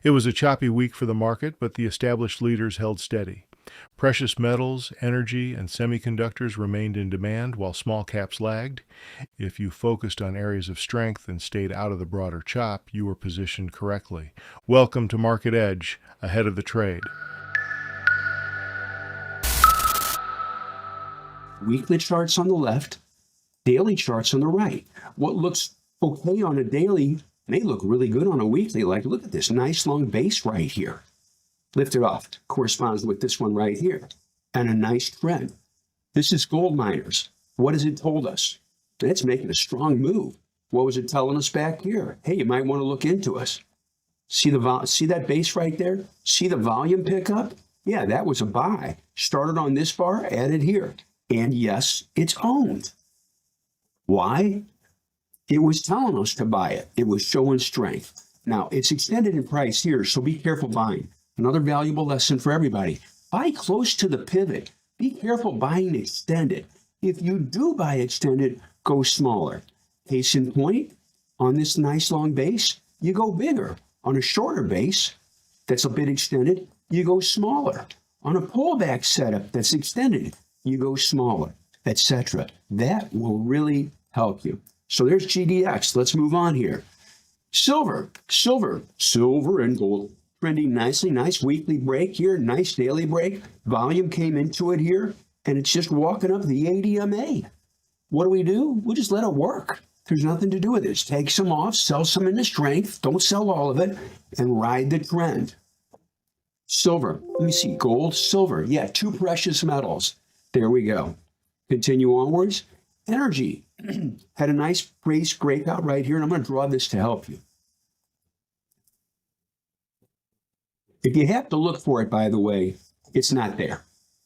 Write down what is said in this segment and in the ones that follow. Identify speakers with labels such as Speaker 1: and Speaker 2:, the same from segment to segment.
Speaker 1: It was a choppy week for the market, but the established leaders held steady. Precious metals, energy, and semiconductors remained in demand while small caps lagged. If you focused on areas of strength and stayed out of the broader chop, you were positioned correctly. Welcome to Market Edge, ahead of the trade.
Speaker 2: Weekly charts on the left, daily charts on the right. What looks okay on a daily may look really good on a weekly. Like, look at this nice long base right here. Lifted off, corresponds with this one right here, and a nice trend. This is gold miners. What has it told us? It's making a strong move. What was it telling us back here? Hey, you might want to look into us. See that base right there? See the volume pickup? Yeah, that was a buy. Started on this bar, added here. And yes, it's owned. Why? It was telling us to buy it. It was showing strength. Now, it's extended in price here, so be careful buying. Another valuable lesson for everybody. Buy close to the pivot. Be careful buying extended. If you do buy extended, go smaller. Case in point, on this nice long base, you go bigger. On a shorter base that's a bit extended, you go smaller. On a pullback setup that's extended, you go smaller, etc. That will really help you. So there's GDX. Let's move on here. Silver and gold. Trending nicely, nice weekly break here, nice daily break. Volume came into it here, and it's just walking up the ADMA. What do? We just let it work. There's nothing to do with it. Just take some off, sell some into strength, don't sell all of it, and ride the trend. Silver, let me see, gold, silver. Yeah, two precious metals. There we go. Continue onwards. Energy had a nice breakout right here, and I'm going to draw this to help you. If you have to look for it, by the way, it's not there.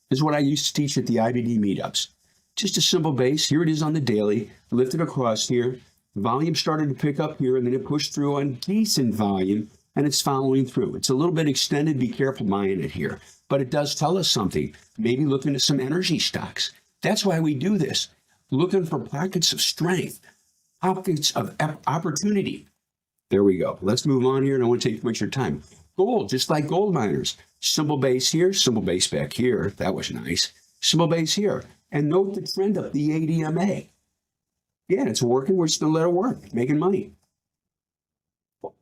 Speaker 2: This is what I used to teach at the IBD meetups. Just a simple base. Here it is on the daily, lifted across here. Volume started to pick up here, and then it pushed through on decent volume, and it's following through. It's a little bit extended. Be careful buying it here. But it does tell us something. Maybe look into some energy stocks. That's why we do this. Looking for pockets of strength, pockets of opportunity. There we go. Let's move on here. I don't want to take too much of your time. Gold, just like gold miners. Simple base here, simple base back here. That was nice. Simple base here. And note the trend up the ADMA. Yeah, it's working. We're just going to let it work. Making money.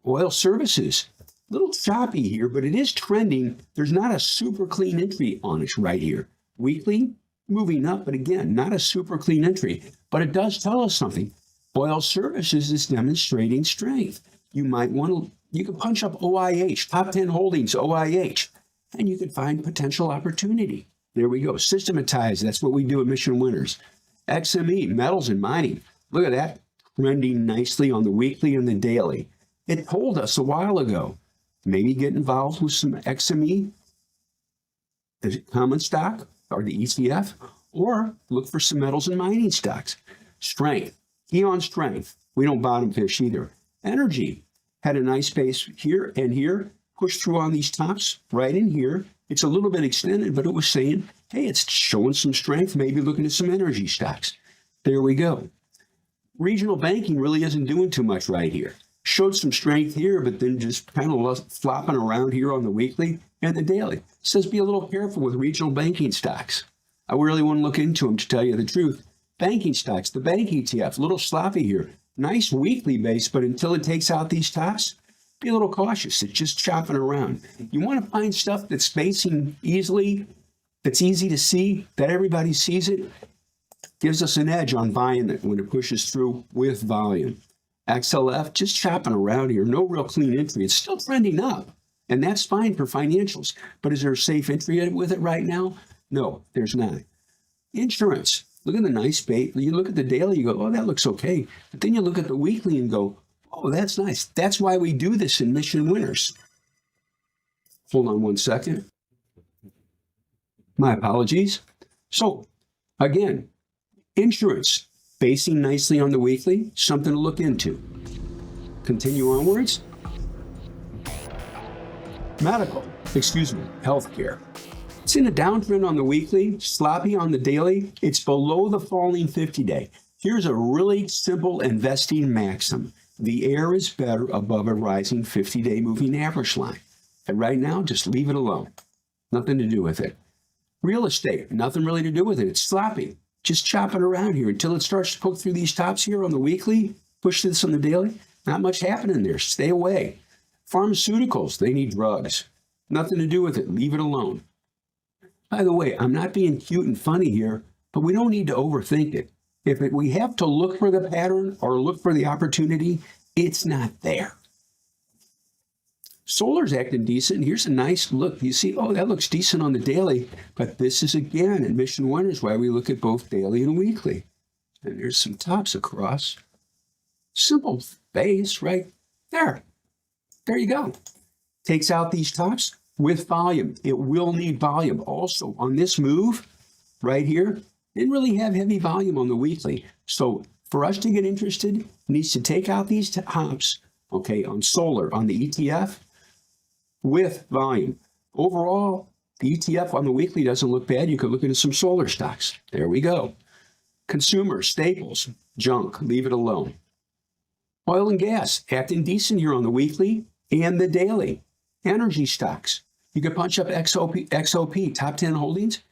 Speaker 2: Oil services. A little choppy here, but it is trending. There's not a super clean entry on it right here. Weekly, moving up, but again, not a super clean entry. But it does tell us something. Oil services is demonstrating strength. You might want to, you can punch up OIH, top 10 holdings, OIH, and you can find potential opportunity. There we go. Systematize. That's what we do at Mission Winners. XME, metals and mining. Look at that. Trending nicely on the weekly and the daily. It told us a while ago. Maybe get involved with some XME, the common stock or the ETF, or look for some metals and mining stocks. Strength. Key on strength. We don't bottom fish either. Energy. Had a nice base here and here. Pushed through on these tops right in here. It's a little bit extended, but it was saying, hey, it's showing some strength, maybe looking at some energy stocks. There we go. Regional banking really isn't doing too much right here. Showed some strength here, but then just kind of flopping around here on the weekly and the daily. It says be a little careful with regional banking stocks. I really want to look into them, to tell you the truth. Banking stocks, the bank ETF, a little sloppy here. Nice weekly base, but until it takes out these tops, be a little cautious. It's just chopping around. You want to find stuff that's spacing easily, that's easy to see, that everybody sees it. Gives us an edge on buying it when it pushes through with volume. XLF, just chopping around here. No real clean entry. It's still trending up, and that's fine for financials. But is there a safe entry with it right now? No, there's not. Insurance. Look at the nice bait. You look at the daily, you go, oh, that looks okay. But then you look at the weekly and go, oh, that's nice. That's why we do this in Mission Winners. Hold on one second. My apologies. So, again, insurance, basing nicely on the weekly, something to look into. Continue onwards. Healthcare. It's in a downtrend on the weekly, sloppy on the daily. It's below the falling 50-day. Here's a really simple investing maxim. The air is better above a rising 50-day moving average line. And right now, just leave it alone. Nothing to do with it. Real estate, nothing really to do with it. It's sloppy. Just chop it around here until it starts to poke through these tops here on the weekly, push this on the daily. Not much happening there. Stay away. Pharmaceuticals, they need drugs. Nothing to do with it. Leave it alone. By the way, I'm not being cute and funny here, but we don't need to overthink it. If we have to look for the pattern or look for the opportunity, it's not there. Solar's acting decent. Here's a nice look. You see, oh, that looks decent on the daily, but this is, again, admission winners, why we look at both daily and weekly. And there's some tops across. Simple base right there. There you go. Takes out these tops with volume. It will need volume. Also, on this move right here, didn't really have heavy volume on the weekly. So for us to get interested, it needs to take out these tops, okay, on solar, on the ETF, with volume. Overall, the ETF on the weekly doesn't look bad. You could look into some solar stocks. There we go. Consumer, staples, junk, leave it alone. Oil and gas, acting decent here on the weekly and the daily. Energy stocks. You could punch up XOP, top 10 holdings,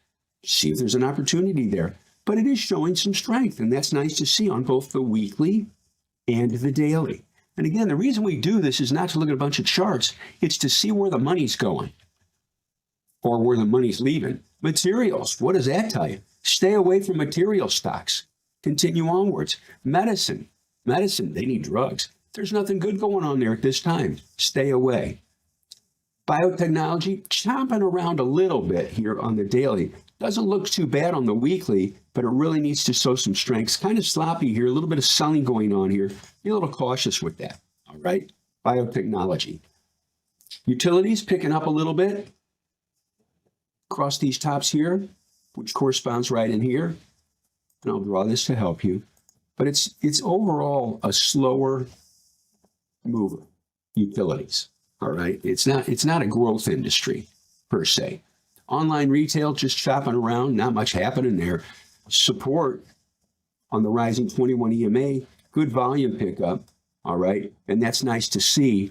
Speaker 2: see if there's an opportunity there. But it is showing some strength, and that's nice to see on both the weekly and the daily. And again, the reason we do this is not to look at a bunch of charts. It's to see where the money's going or where the money's leaving. Materials, what does that tell you? Stay away from material stocks. Continue onwards. Medicine, they need drugs. There's nothing good going on there at this time. Stay away. Biotechnology, chopping around a little bit here on the daily. Doesn't look too bad on the weekly, but it really needs to show some strength. Kind of sloppy here, a little bit of selling going on here. Be a little cautious with that, all right? Biotechnology. Utilities picking up a little bit across these tops here, which corresponds right in here. And I'll draw this to help you. But it's overall a slower mover, utilities, all right? It's not a growth industry per se. Online retail, just shopping around, not much happening there. Support on the rising 21 EMA, good volume pickup, all right? And that's nice to see.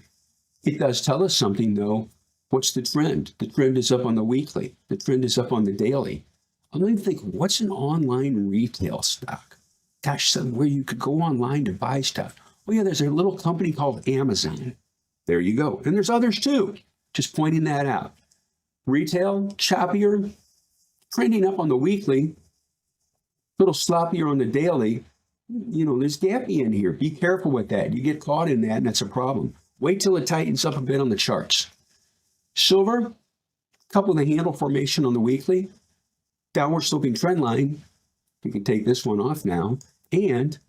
Speaker 2: It does tell us something, though. What's the trend? The trend is up on the weekly. The trend is up on the daily. I'm going to think, what's an online retail stock? Gosh, somewhere you could go online to buy stuff. Oh, yeah, there's a little company called Amazon. There you go. And there's others, too. Just pointing that out. Retail, choppier, trending up on the weekly, a little sloppier on the daily. You know, there's gappy in here. Be careful with that. You get caught in that, and that's a problem. Wait till it tightens up a bit on the charts. Silver, couple of the handle formation on the weekly, downward sloping trend line. You can take this one off now, and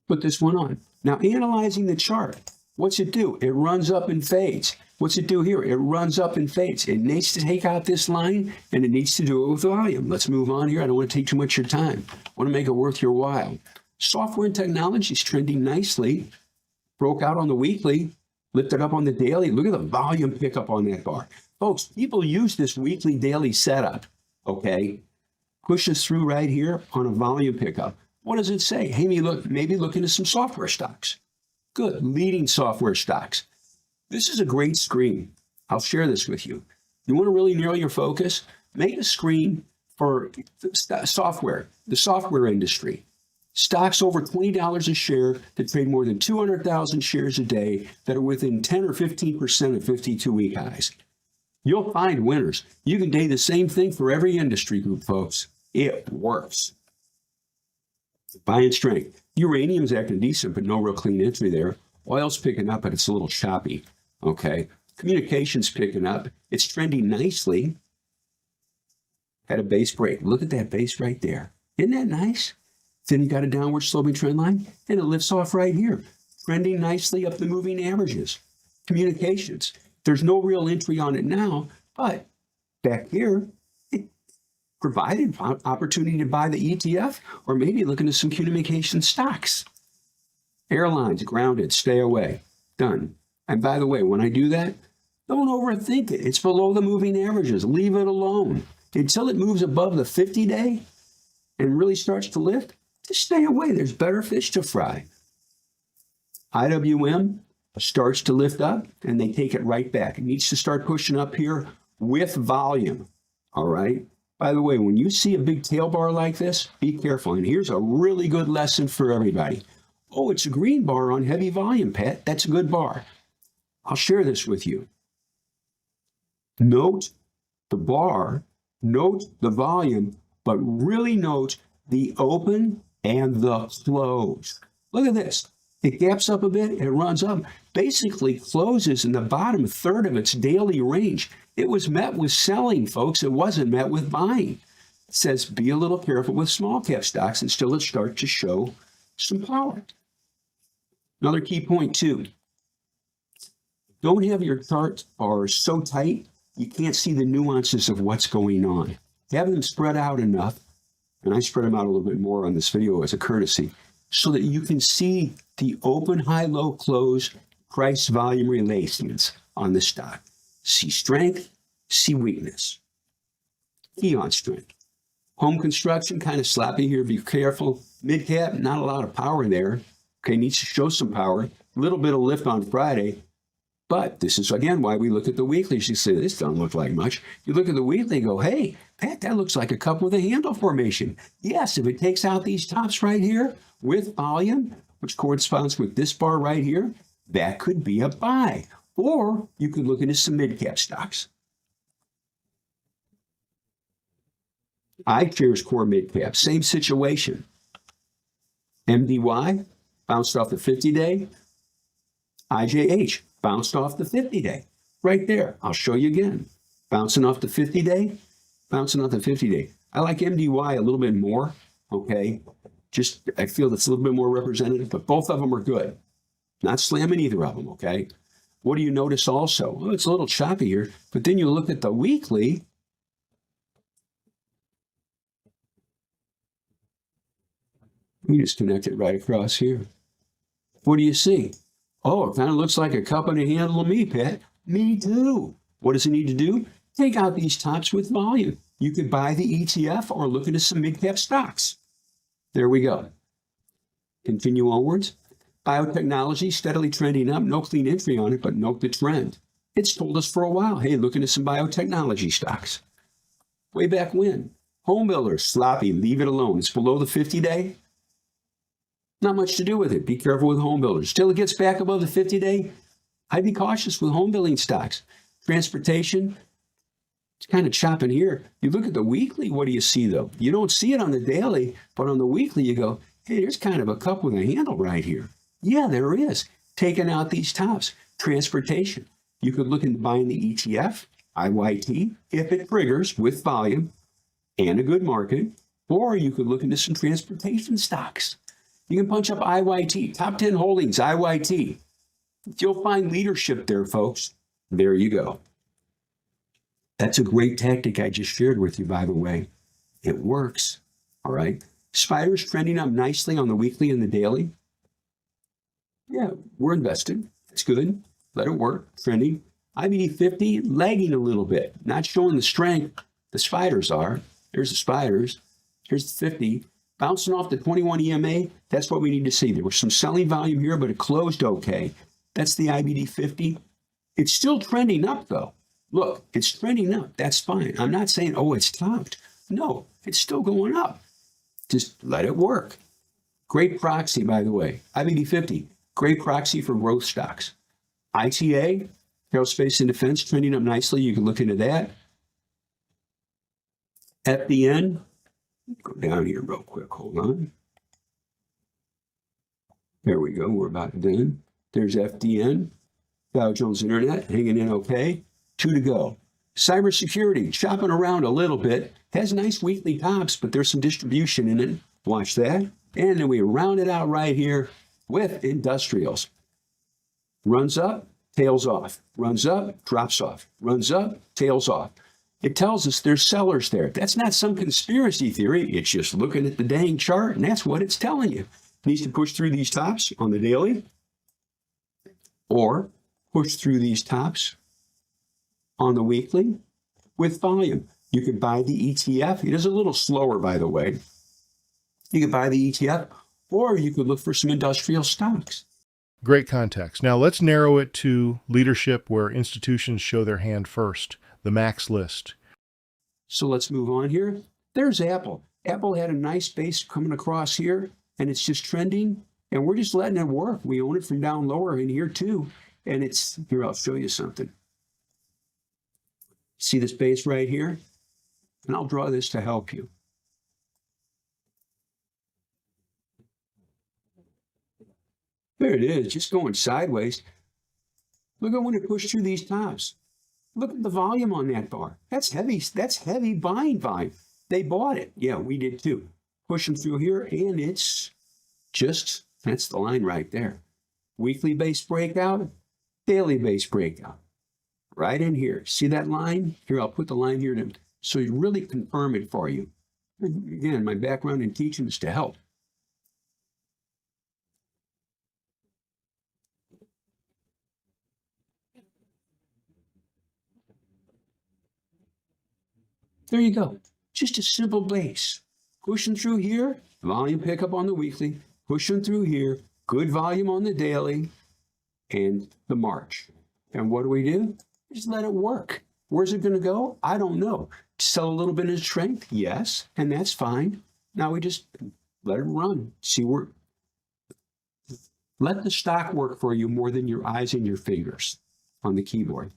Speaker 2: put this one on. Now, analyzing the chart. What's it do? It runs up and fades. What's it do here? It runs up and fades. It needs to take out this line, and it needs to do it with volume. Let's move on here. I don't want to take too much of your time. I want to make it worth your while. Software and technology is trending nicely. Broke out on the weekly, lifted up on the daily. Look at the volume pickup on that bar. Folks, people use this weekly daily setup, okay? Pushes through right here on a volume pickup. What does it say? Hey, maybe look into some software stocks. Good, leading software stocks. This is a great screen. I'll share this with you. You want to really narrow your focus? Make a screen for software, the software industry. Stocks over $20 a share that trade more than 200,000 shares a day that are within 10 or 15% of 52-week highs. You'll find winners. You can do the same thing for every industry group, folks. It works. Buying strength. Uranium's acting decent, but no real clean entry there. Oil's picking up, but it's a little choppy. Okay. Communications picking up. It's trending nicely. Had a base break. Look at that base right there. Isn't that nice? Then you got a downward sloping trend line, and it lifts off right here, trending nicely up the moving averages. Communications. There's no real entry on it now, but back here, it provided opportunity to buy the ETF or maybe look into some communication stocks. Airlines, grounded, stay away. Done. And by the way, when I do that, don't overthink it. It's below the moving averages. Leave it alone. Until it moves above the 50-day and really starts to lift, Just stay away. There's better fish to fry. IWM starts to lift up and they take it right back. It needs to start pushing up here with volume. All right. By the way, when you see a big tail bar like this, be careful. And here's a really good lesson for everybody. Oh, it's a green bar on heavy volume, Pat. That's a good bar. I'll share this with you. Note the bar, note the volume, but really note the open and the close. Look at this. It gaps up a bit, it runs up, basically closes in the bottom third of its daily range. It was met with selling, folks. It wasn't met with buying. It says be a little careful with small cap stocks until it starts to show some power. Another key point too. Don't have your chart bars so tight you can't see the nuances of what's going on. Have them spread out enough, and I spread them out a little bit more on this video as a courtesy, so that you can see the open, high, low, close, price volume relations on the stock. See strength, see weakness. Key on strength. Home construction, kind of sloppy here, be careful. Mid cap, not a lot of power there. Okay, needs to show some power. A little bit of lift on Friday. But this is, again, why we look at the weeklies. You say, this doesn't look like much. You look at the weekly and go, hey, Pat, that looks like a cup with a handle formation. Yes, if it takes out these tops right here with volume, which corresponds with this bar right here, that could be a buy. Or you could look into some mid-cap stocks. iShares Core Mid-Cap, same situation. MDY bounced off the 50-day. IJH bounced off the 50-day. Right there. I'll show you again. Bouncing off the 50-day, bouncing off the 50-day. I like MDY a little bit more, okay? Just, I feel that's a little bit more representative, but both of them are good. Not slamming either of them, okay? What do you notice also? Oh, it's a little choppy here, but then you look at the weekly. We just connect it right across here. What do you see? Oh, it kind of looks like a cup and a handle to me, Pat. Me too. What does it need to do? Take out these tops with volume. You could buy the ETF or look into some mid-cap stocks. There we go. Continue onwards. Biotechnology steadily trending up. No clean entry on it, but note the trend. It's told us for a while, hey, look into some biotechnology stocks. Way back when. Home builders, sloppy, leave it alone. It's below the 50-day. Not much to do with it. Be careful with home builders. Till it gets back above the 50-day, I'd be cautious with home building stocks. Transportation, it's kind of chopping here. You look at the weekly, what do you see though? You don't see it on the daily, but on the weekly you go, hey, there's kind of a cup with a handle right here. Yeah, there is. Taking out these tops. Transportation. You could look into buying the ETF, IYT, if it triggers with volume and a good market, or you could look into some transportation stocks. You can punch up IYT, top 10 holdings, IYT. You'll find leadership there, folks. There you go. That's a great tactic I just shared with you, by the way. It works, all right? Spiders trending up nicely on the weekly and the daily. Yeah, we're invested. It's good. Let it work. Trending. IBD 50, lagging a little bit. Not showing the strength. The spiders are. There's the spiders. Here's the 50. Bouncing off the 21 EMA, that's what we need to see. There was some selling volume here, but it closed okay. That's the IBD 50. It's still trending up, though. Look, it's trending up. That's fine. I'm not saying, oh, it's topped. No, it's still going up. Just let it work. Great proxy, by the way. IBD 50, great proxy for growth stocks. ITA, aerospace and defense, trending up nicely. You can look into that. FDN, go down here real quick. Hold on. There we go. We're about done. There's FDN. Dow Jones Internet hanging in okay. 2 to go. Cybersecurity, chopping around a little bit. Has nice weekly tops, but there's some distribution in it. Watch that. And then we round it out right here with industrials. Runs up, tails off. Runs up, drops off. Runs up, tails off. It tells us there's sellers there. That's not some conspiracy theory. It's just looking at the dang chart, and that's what it's telling you. It needs to push through these tops on the daily or push through these tops on the weekly with volume. You can buy the ETF. It is a little slower, by the way. You could buy the ETF, or you could look for some industrial stocks.
Speaker 1: Great context. Now let's narrow it to leadership where institutions show their hand first, the max list.
Speaker 2: So let's move on here. There's Apple. Apple had a nice base coming across here, and it's just trending, and we're just letting it work. We own it from down lower in here too, and it's, here, I'll show you something. See this base right here? And I'll draw this to help you. There it is, just going sideways. Look at when it pushed through these tops. Look at the volume on that bar. That's heavy buying volume. They bought it. Yeah, we did too. Pushing through here, and it's just, that's the line right there. Weekly base breakout, daily base breakout. Right in here. See that line? Here, I'll put the line here to, so you really confirm it for you. Again, my background in teaching is to help. There you go. Just a simple base. Pushing through here, volume pickup on the weekly. Pushing through here, good volume on the daily, and the March. And what do? Just let it work. Where's it going to go? I don't know. Sell a little bit of strength? Yes, and that's fine. Now we just let it run. See where. Let the stock work for you more than your eyes and your fingers on the keyboard.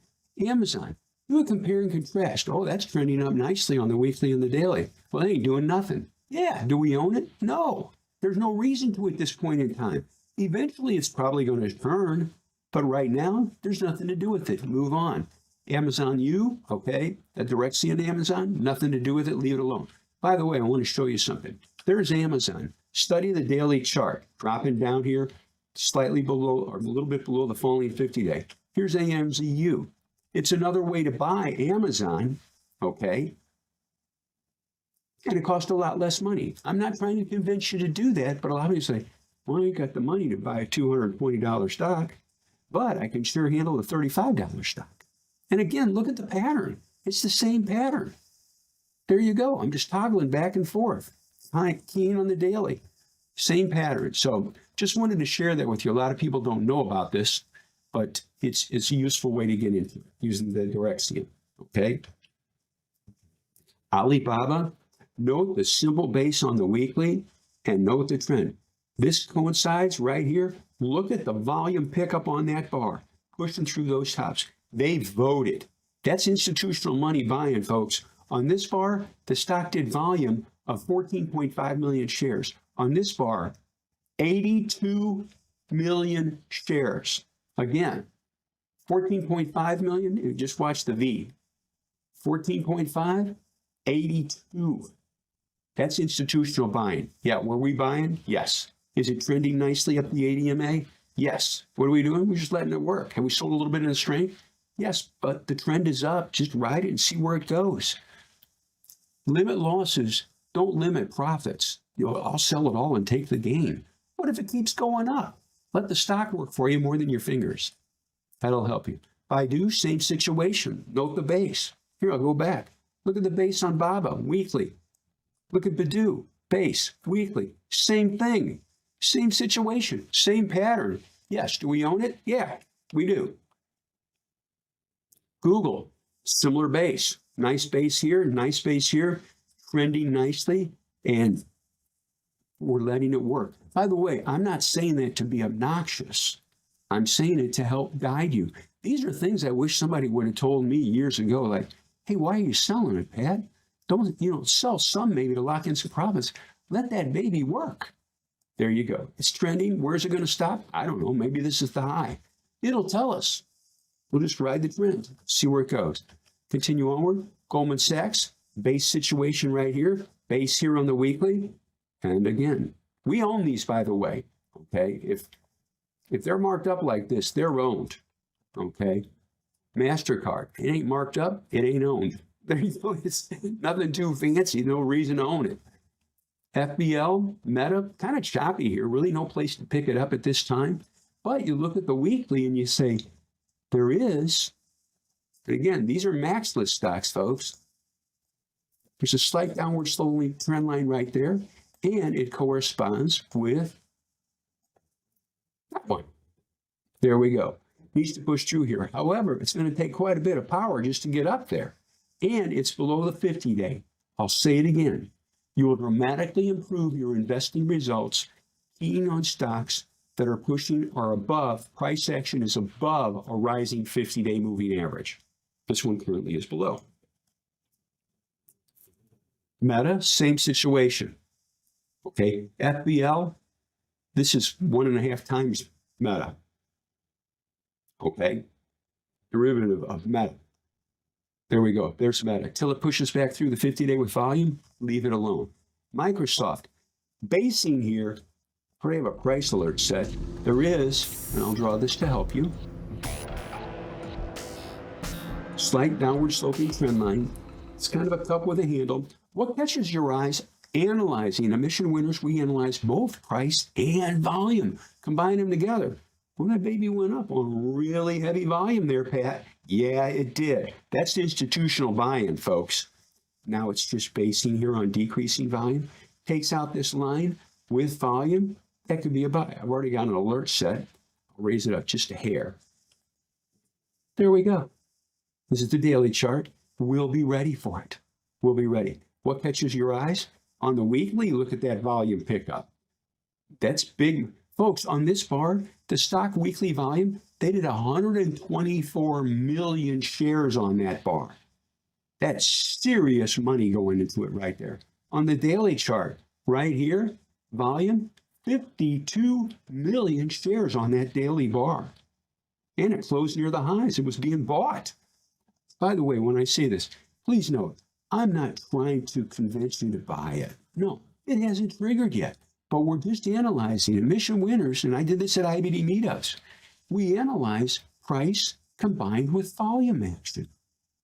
Speaker 2: Amazon. Do a compare and contrast. Oh, that's trending up nicely on the weekly and the daily. Well, they ain't doing nothing. Yeah, do we own it? No. There's no reason to at this point in time. Eventually, it's probably going to turn, but right now, there's nothing to do with it. Move on. Amazon U, okay, that directs you in Amazon, nothing to do with it, leave it alone. By the way, I want to show you something. There's Amazon. Study the daily chart, dropping down here, slightly below, or a little bit below the falling 50-day. Here's AMZU. It's another way to buy Amazon, okay? And it costs a lot less money. I'm not trying to convince you to do that, but a lot of you say, well, you got the money to buy a $220 stock, but I can sure handle a $35 stock. And again, look at the pattern. It's the same pattern. There you go. I'm just toggling back and forth. Keying on the daily. Same pattern. So just wanted to share that with you. A lot of people don't know about this, but it's a useful way to get into it, using the direct scan. Okay? Alibaba, note the simple base on the weekly and note the trend. This coincides right here. Look at the volume pickup on that bar, pushing through those tops. They voted. That's institutional money buying, folks. On this bar, the stock did volume of 14.5 million shares. On this bar, 82 million shares. Again, 14.5 million, you just watch the V. 14.5, 82. That's institutional buying. Yeah, were we buying? Yes. Is it trending nicely up the ADMA? Yes. What are we doing? We're just letting it work. Have we sold a little bit of the strength? Yes, but the trend is up. Just ride it and see where it goes. Limit losses. Don't limit profits. I'll sell it all and take the gain. What if it keeps going up? Let the stock work for you more than your fingers. That'll help you. Baidu, same situation. Note the base. Here, I'll go back. Look at the base on Baba, weekly. Look at Baidu, base, weekly. Same thing. Same situation. Same pattern. Yes, do we own it? Yeah, we do. Google, similar base. Nice base here, nice base here. Trending nicely, and we're letting it work. By the way, I'm not saying that to be obnoxious. I'm saying it to help guide you. These are things I wish somebody would have told me years ago, like, hey, why are you selling it, Pat? Don't, sell some maybe to lock in some profits. Let that baby work. There you go. It's trending. Where's it going to stop? I don't know. Maybe this is the high. It'll tell us. We'll just ride the trend, see where it goes. Continue onward. Goldman Sachs, base situation right here, base here on the weekly. And again, we own these, by the way. Okay, if they're marked up like this, they're owned. Okay, MasterCard, it ain't marked up, it ain't owned. There you go. It's nothing too fancy, no reason to own it. FBL, Meta, kind of choppy here. Really no place to pick it up at this time. But you look at the weekly and you say, there is. And again, these are MAXLIST stocks, folks. There's a slight downward sloping trend line right there. and it corresponds with that one. There we go. Needs to push through here. However, it's going to take quite a bit of power just to get up there. And it's below the 50-day. I'll say it again. You will dramatically improve your investing results keying on stocks that are pushing or above, price action is above a rising 50-day moving average. This one currently is below. Meta, same situation. Okay, FBL, this is 1.5 times Meta. Okay, derivative of Meta. There we go. There's Meta. Till it pushes back through the 50-day with volume, leave it alone. Microsoft, basing here, I have a price alert set. There is, and I'll draw this to help you, slight downward sloping trend line. It's kind of a cup with a handle. What catches your eyes? Analyzing emission winners, we analyze both price and volume. Combine them together. When that baby went up on really heavy volume there, Pat, yeah, it did. That's institutional buy-in, folks. Now it's just basing here on decreasing volume. Takes out this line with volume. That could be a buy. I've already got an alert set. I'll raise it up just a hair. There we go. This is the daily chart. We'll be ready for it. We'll be ready. What catches your eyes? On the weekly, look at that volume pickup. That's big. Folks, on this bar, the stock weekly volume, they did 124 million shares on that bar. That's serious money going into it right there. On the daily chart, right here, volume, 52 million shares on that daily bar. And it closed near the highs. It was being bought. By the way, when I say this, please note, I'm not trying to convince you to buy it. No, it hasn't triggered yet. But we're just analyzing emission winners, and I did this at IBD meetups. We analyze price combined with volume action.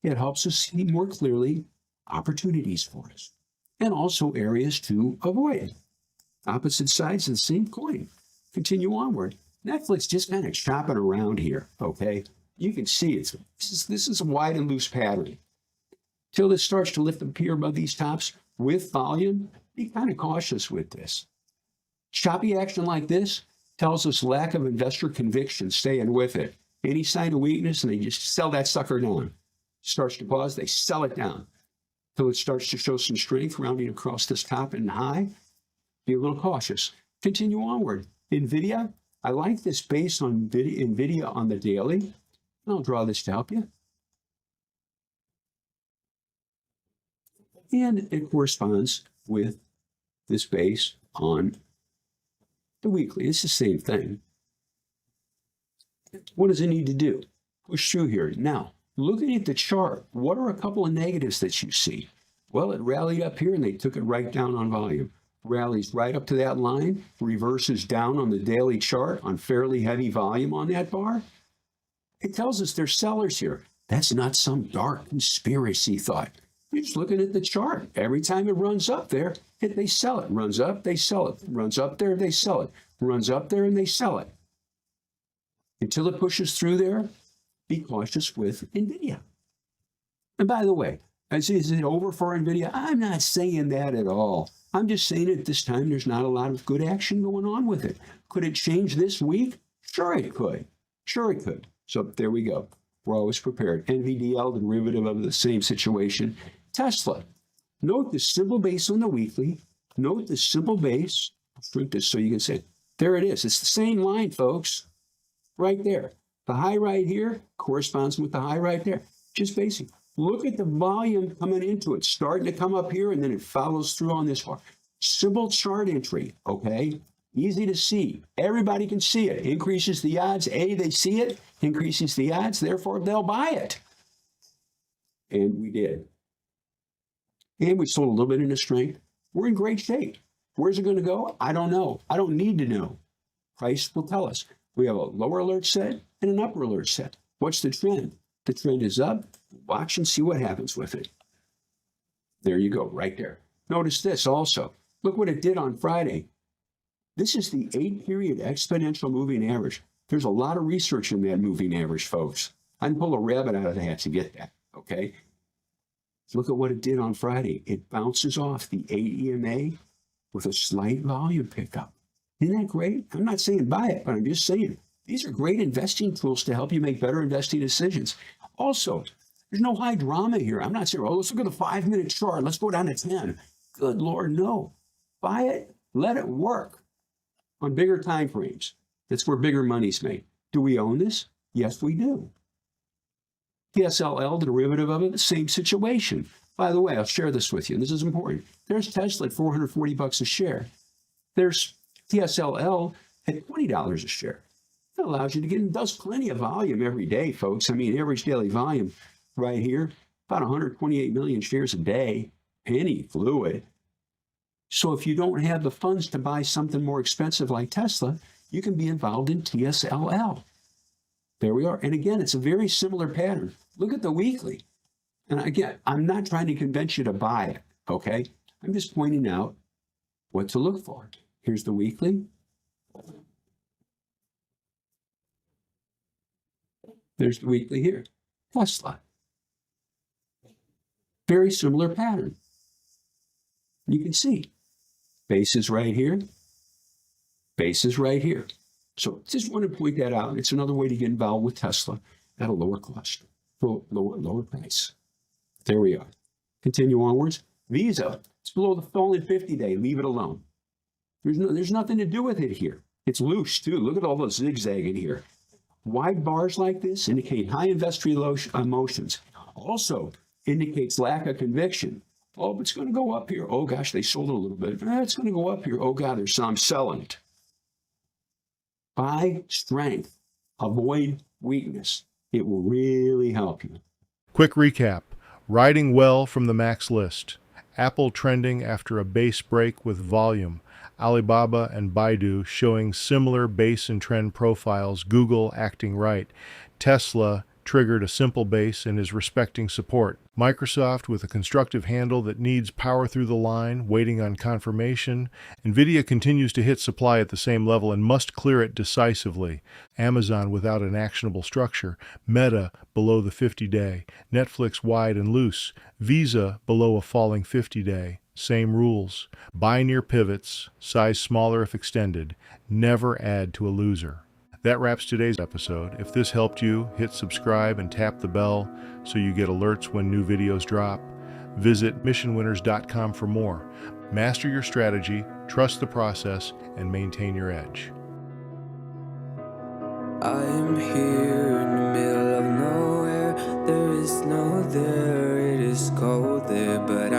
Speaker 2: It helps us see more clearly opportunities for us and also areas to avoid. Opposite sides of the same coin. Continue onward. Netflix just kind of chopping around here, okay? You can see it. This is a wide and loose pattern. Till this starts to lift up here above these tops with volume, be kind of cautious with this. Choppy action like this tells us lack of investor conviction, staying with it. Any sign of weakness, and they just sell that sucker down. Starts to pause, they sell it down. Till it starts to show some strength, rounding across this top and high. Be a little cautious. Continue onward. Nvidia, I like this base on Nvidia on the daily. I'll draw this to help you. And it corresponds with this base on the weekly. It's the same thing. What does it need to do? Push through here. Now, looking at the chart, what are a couple of negatives that you see? Well, it rallied up here and they took it right down on volume. Rallies right up to that line, reverses down on the daily chart on fairly heavy volume on that bar. It tells us there's sellers here. That's not some dark conspiracy thought. You're just looking at the chart. Every time it runs up there, they sell it. Runs up, they sell it. Runs up there, they sell it. Runs up there, and they sell it. Until it pushes through there, be cautious with Nvidia. And by the way, is it over for Nvidia? I'm not saying that at all. I'm just saying at this time, there's not a lot of good action going on with it. Could it change this week? Sure it could. Sure it could. So there we go. We're always prepared. NVDL, derivative of the same situation. Tesla. Note the simple base on the weekly. Note the simple base. I'll shrink this so you can see it. There it is. It's the same line, folks. Right there. The high right here corresponds with the high right there. Just basic. Look at the volume coming into it. Starting to come up here, and then it follows through on this bar. Simple chart entry, okay? Easy to see. Everybody can see it. Increases the odds. They see it. Increases the odds. Therefore, they'll buy it. And we did. And we sold a little bit into strength. We're in great shape. Where's it going to go? I don't know. I don't need to know. Price will tell us. We have a lower alert set and an upper alert set. What's the trend? The trend is up. Watch and see what happens with it. There you go, right there. Notice this also. Look what it did on Friday. This is the 8-period exponential moving average. There's a lot of research in that moving average, folks. I can pull a rabbit out of the hat to get that, okay? Look at what it did on Friday. It bounces off the 8 EMA with a slight volume pickup. Isn't that great? I'm not saying buy it, but I'm just saying these are great investing tools to help you make better investing decisions. Also, there's no high drama here. I'm not saying, oh, let's look at the 5-minute chart. Let's go down to 10. Good Lord, no. Buy it, let it work on bigger time frames. That's where bigger money's made. Do we own this? Yes, we do. TSLL, the derivative of it, the same situation. By the way, I'll share this with you. This is important. There's Tesla at $440 a share. There's TSLL at $20 a share. That allows you to get and does plenty of volume every day, folks. I mean, average daily volume right here, about 128 million shares a day, penny fluid. So if you don't have the funds to buy something more expensive like Tesla, you can be involved in TSLL. There we are. And again, it's a very similar pattern. Look at the weekly. And again, I'm not trying to convince you to buy it, okay? I'm just pointing out what to look for. Here's the weekly. There's the weekly here. Tesla. Very similar pattern. You can see base is right here. Base is right here. So just want to point that out. It's another way to get involved with Tesla at a lower cost, lower price. There we are. Continue onwards. Visa, it's below the falling 50-day. Leave it alone. There's nothing to do with it here. It's loose too. Look at all the zigzag in here. Wide bars like this indicate high investor emotions. Also indicates lack of conviction. Oh, it's going to go up here. Oh gosh, they sold it a little bit. It's going to go up here. Oh God, there's some selling it. Buy strength. Avoid weakness. It will really help you.
Speaker 1: Quick recap. Riding well from the max list. Apple trending after a base break with volume. Alibaba and Baidu showing similar base and trend profiles. Google acting right. Tesla triggered a simple base and is respecting support. Microsoft with a constructive handle that needs power through the line, waiting on confirmation. Nvidia continues to hit supply at the same level and must clear it decisively. Amazon without an actionable structure. Meta below the 50-day. Netflix wide and loose. Visa below a falling 50-day. Same rules. Buy near pivots, size smaller if extended. Never add to a loser. That wraps today's episode. If this helped you, hit subscribe and tap the bell so you get alerts when new videos drop. Visit missionwinners.com for more. Master your strategy, trust the process, and maintain your edge.
Speaker 3: I am here in the middle of nowhere. There is no there, it is cold there, but